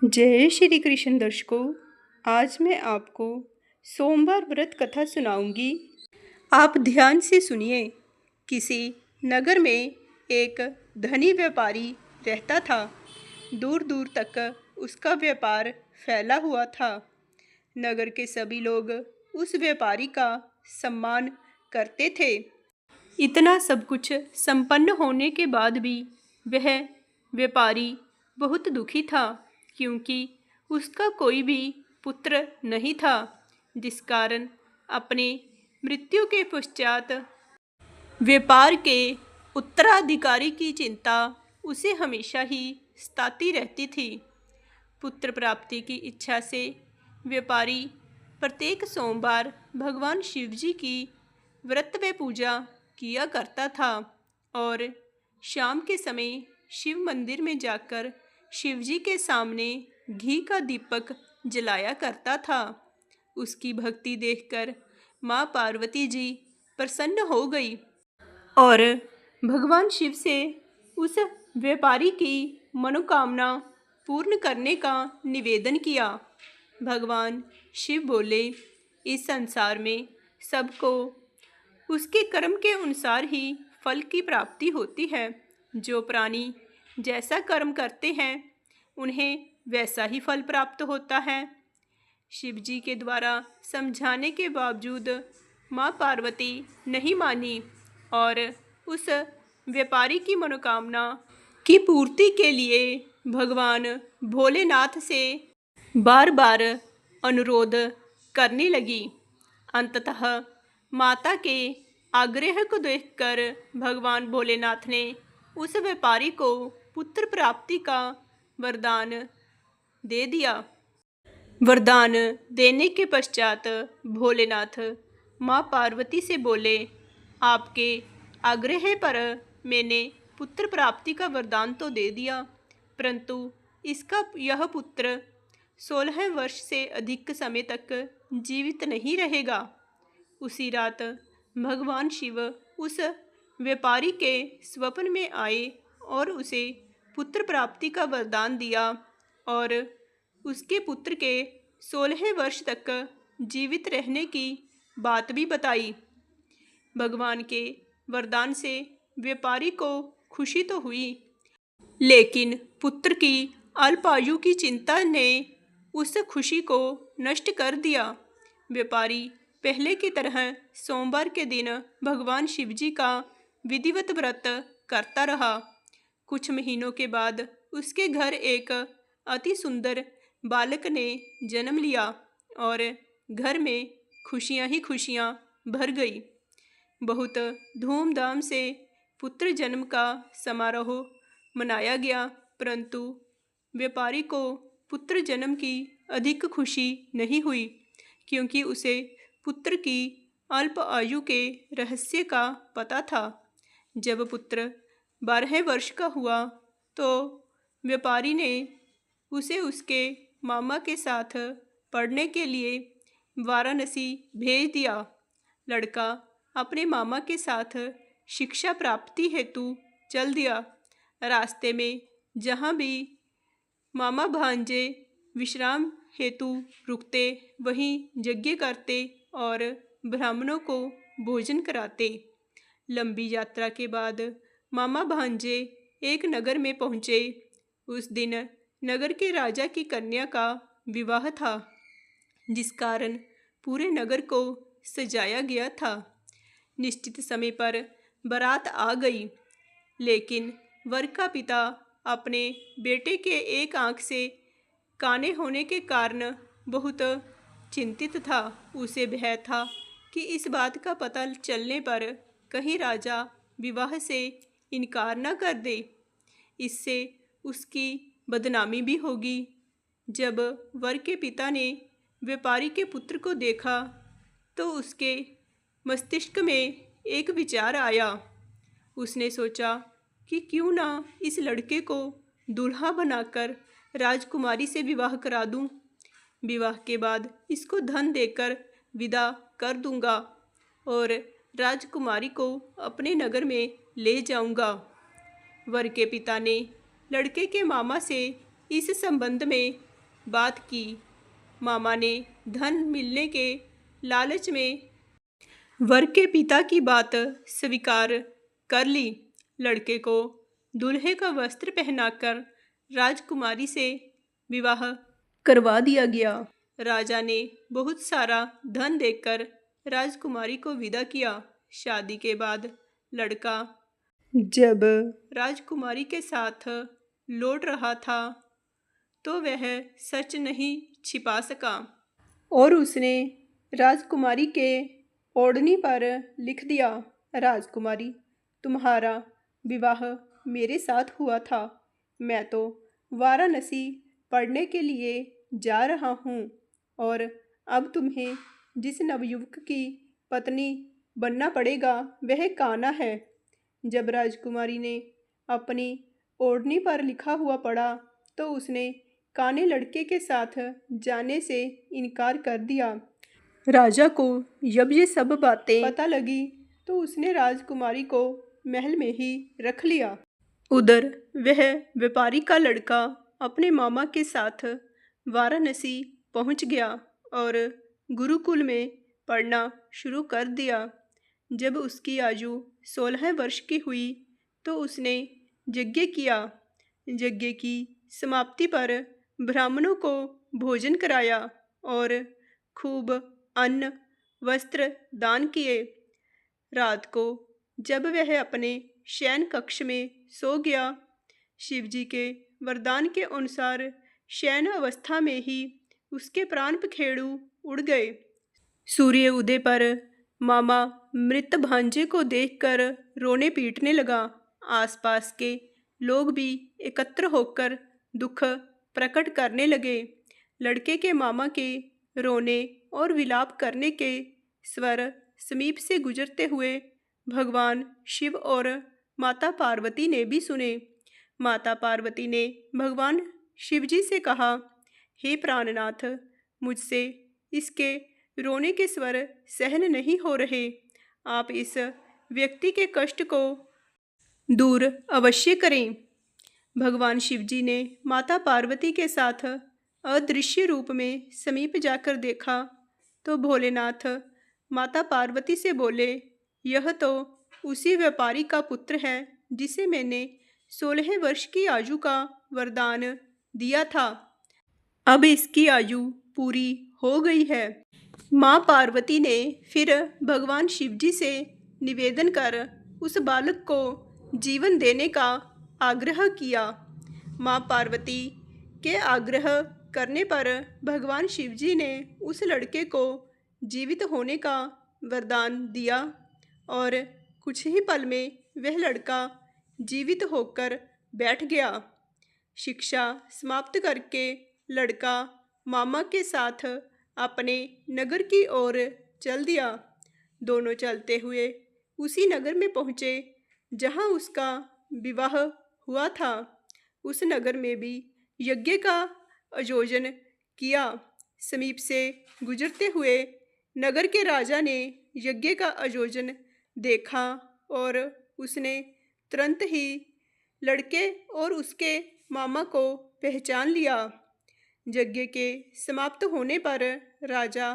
जय श्री कृष्ण दर्शकों। आज मैं आपको सोमवार व्रत कथा सुनाऊंगी। आप ध्यान से सुनिए। किसी नगर में एक धनी व्यापारी रहता था। दूर दूर तक उसका व्यापार फैला हुआ था। नगर के सभी लोग उस व्यापारी का सम्मान करते थे। इतना सब कुछ संपन्न होने के बाद भी वह व्यापारी बहुत दुखी था, क्योंकि उसका कोई भी पुत्र नहीं था, जिस कारण अपने मृत्यु के पश्चात व्यापार के उत्तराधिकारी की चिंता उसे हमेशा ही सताती रहती थी। पुत्र प्राप्ति की इच्छा से व्यापारी प्रत्येक सोमवार भगवान शिव जी की व्रत व पूजा किया करता था और शाम के समय शिव मंदिर में जाकर शिव जी के सामने घी का दीपक जलाया करता था। उसकी भक्ति देखकर माँ पार्वती जी प्रसन्न हो गई और भगवान शिव से उस व्यापारी की मनोकामना पूर्ण करने का निवेदन किया। भगवान शिव बोले, इस संसार में सबको उसके कर्म के अनुसार ही फल की प्राप्ति होती है। जो प्राणी जैसा कर्म करते हैं उन्हें वैसा ही फल प्राप्त होता है। शिव जी के द्वारा समझाने के बावजूद माँ पार्वती नहीं मानी और उस व्यापारी की मनोकामना की पूर्ति के लिए भगवान भोलेनाथ से बार बार अनुरोध करने लगी। अंततः माता के आग्रह को देखकर भगवान भोलेनाथ ने उस व्यापारी को पुत्र प्राप्ति का वरदान दे दिया। वरदान देने के पश्चात भोलेनाथ माँ पार्वती से बोले, आपके आग्रह पर मैंने पुत्र प्राप्ति का वरदान तो दे दिया, परंतु इसका यह पुत्र 16 वर्ष से अधिक समय तक जीवित नहीं रहेगा। उसी रात भगवान शिव उस व्यापारी के स्वप्न में आए और उसे पुत्र प्राप्ति का वरदान दिया और उसके पुत्र के 16 वर्ष तक जीवित रहने की बात भी बताई। भगवान के वरदान से व्यापारी को खुशी तो हुई, लेकिन पुत्र की अल्पायु की चिंता ने उस खुशी को नष्ट कर दिया। व्यापारी पहले की तरह सोमवार के दिन भगवान शिव जी का विधिवत व्रत करता रहा। कुछ महीनों के बाद उसके घर एक अति सुंदर बालक ने जन्म लिया और घर में खुशियां ही खुशियां भर गई। बहुत धूमधाम से पुत्र जन्म का समारोह मनाया गया, परंतु व्यापारी को पुत्र जन्म की अधिक खुशी नहीं हुई, क्योंकि उसे पुत्र की अल्प आयु के रहस्य का पता था। जब पुत्र 12 वर्ष का हुआ तो व्यापारी ने उसे उसके मामा के साथ पढ़ने के लिए वाराणसी भेज दिया। लड़का अपने मामा के साथ शिक्षा प्राप्ति हेतु चल दिया। रास्ते में जहाँ भी मामा भांजे विश्राम हेतु रुकते, वहीं यज्ञ करते और ब्राह्मणों को भोजन कराते। लंबी यात्रा के बाद मामा भांजे एक नगर में पहुँचे। उस दिन नगर के राजा की कन्या का विवाह था, जिस कारण पूरे नगर को सजाया गया था। निश्चित समय पर बारात आ गई, लेकिन वर का पिता अपने बेटे के एक आंख से काने होने के कारण बहुत चिंतित था। उसे भय था कि इस बात का पता चलने पर कहीं राजा विवाह से इनकार न कर दे, इससे उसकी बदनामी भी होगी। जब वर के पिता ने व्यापारी के पुत्र को देखा तो उसके मस्तिष्क में एक विचार आया। उसने सोचा कि क्यों ना इस लड़के को दूल्हा बनाकर राजकुमारी से विवाह करा दूं। विवाह के बाद इसको धन देकर विदा कर दूंगा और राजकुमारी को अपने नगर में ले जाऊंगा। वर के पिता ने लड़के के मामा से इस संबंध में बात की। मामा ने धन मिलने के लालच में वर के पिता की बात स्वीकार कर ली। लड़के को दूल्हे का वस्त्र पहनाकर राजकुमारी से विवाह करवा दिया गया। राजा ने बहुत सारा धन देकर राजकुमारी को विदा किया। शादी के बाद लड़का जब राजकुमारी के साथ लौट रहा था तो वह सच नहीं छिपा सका और उसने राजकुमारी के ओढ़नी पर लिख दिया, राजकुमारी, तुम्हारा विवाह मेरे साथ हुआ था। मैं तो वाराणसी पढ़ने के लिए जा रहा हूँ और अब तुम्हें जिस नवयुवक की पत्नी बनना पड़ेगा वह कान्हा है। जब राजकुमारी ने अपनी ओढ़नी पर लिखा हुआ पढ़ा तो उसने काने लड़के के साथ जाने से इनकार कर दिया। राजा को जब ये सब बातें पता लगी तो उसने राजकुमारी को महल में ही रख लिया। उधर वह व्यापारी का लड़का अपने मामा के साथ वाराणसी पहुंच गया और गुरुकुल में पढ़ना शुरू कर दिया। जब उसकी आयु 16 वर्ष की हुई तो उसने यज्ञ किया। यज्ञ की समाप्ति पर ब्राह्मणों को भोजन कराया और खूब अन्न वस्त्र दान किए। रात को जब वह अपने शयन कक्ष में सो गया, शिवजी के वरदान के अनुसार शयन अवस्था में ही उसके प्राण पखेरु उड़ गए। सूर्य उदय पर मामा मृत भांजे को देखकर रोने पीटने लगा। आसपास के लोग भी एकत्र होकर दुख प्रकट करने लगे। लड़के के मामा के रोने और विलाप करने के स्वर समीप से गुजरते हुए भगवान शिव और माता पार्वती ने भी सुने। माता पार्वती ने भगवान शिवजी से कहा, हे प्राणनाथ, मुझसे इसके रोने के स्वर सहन नहीं हो रहे। आप इस व्यक्ति के कष्ट को दूर अवश्य करें। भगवान शिवजी ने माता पार्वती के साथ अदृश्य रूप में समीप जाकर देखा तो भोलेनाथ माता पार्वती से बोले, यह तो उसी व्यापारी का पुत्र है जिसे मैंने 16 वर्ष की आयु का वरदान दिया था। अब इसकी आयु पूरी हो गई है। माँ पार्वती ने फिर भगवान शिवजी से निवेदन कर उस बालक को जीवन देने का आग्रह किया। माँ पार्वती के आग्रह करने पर भगवान शिवजी ने उस लड़के को जीवित होने का वरदान दिया और कुछ ही पल में वह लड़का जीवित होकर बैठ गया। शिक्षा समाप्त करके लड़का मामा के साथ अपने नगर की ओर चल दिया। दोनों चलते हुए उसी नगर में पहुँचे जहाँ उसका विवाह हुआ था। उस नगर में भी यज्ञ का आयोजन किया। समीप से गुजरते हुए नगर के राजा ने यज्ञ का आयोजन देखा और उसने तुरंत ही लड़के और उसके मामा को पहचान लिया। यज्ञ के समाप्त होने पर राजा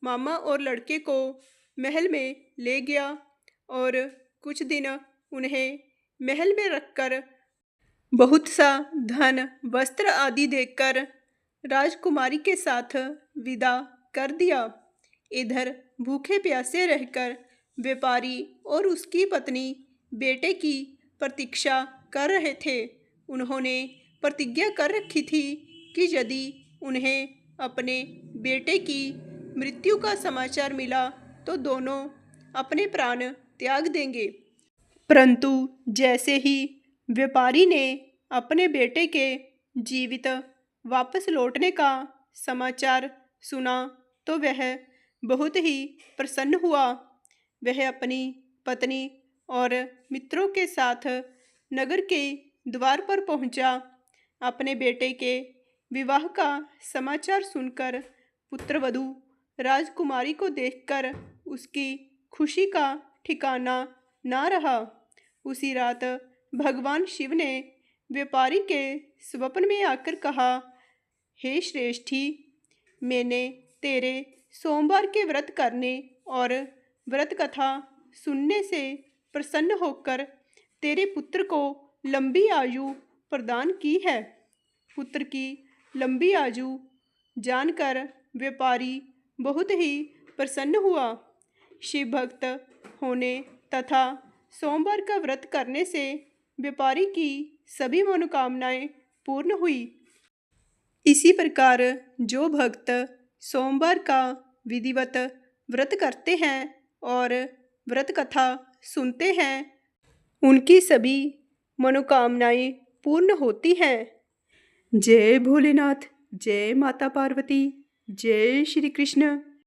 मामा और लड़के को महल में ले गया और कुछ दिन उन्हें महल में रखकर बहुत सा धन वस्त्र आदि देकर राजकुमारी के साथ विदा कर दिया। इधर भूखे प्यासे रहकर व्यापारी और उसकी पत्नी बेटे की प्रतीक्षा कर रहे थे। उन्होंने प्रतिज्ञा कर रखी थी कि यदि उन्हें अपने बेटे की मृत्यु का समाचार मिला तो दोनों अपने प्राण त्याग देंगे। परंतु जैसे ही व्यापारी ने अपने बेटे के जीवित वापस लौटने का समाचार सुना तो वह बहुत ही प्रसन्न हुआ। वह अपनी पत्नी और मित्रों के साथ नगर के द्वार पर पहुंचा। अपने बेटे के विवाह का समाचार सुनकर पुत्रवधू राजकुमारी को देखकर उसकी खुशी का ठिकाना ना रहा। उसी रात भगवान शिव ने व्यापारी के स्वप्न में आकर कहा, हे श्रेष्ठी, मैंने तेरे सोमवार के व्रत करने और व्रत कथा सुनने से प्रसन्न होकर तेरे पुत्र को लंबी आयु प्रदान की है। पुत्र की लंबी आयु जानकर व्यापारी बहुत ही प्रसन्न हुआ। शिव भक्त होने तथा सोमवार का व्रत करने से व्यापारी की सभी मनोकामनाएं पूर्ण हुई। इसी प्रकार जो भक्त सोमवार का विधिवत व्रत करते हैं और व्रत कथा सुनते हैं, उनकी सभी मनोकामनाएं पूर्ण होती हैं। जय भोलेनाथ, जय माता पार्वती, जय श्री कृष्ण।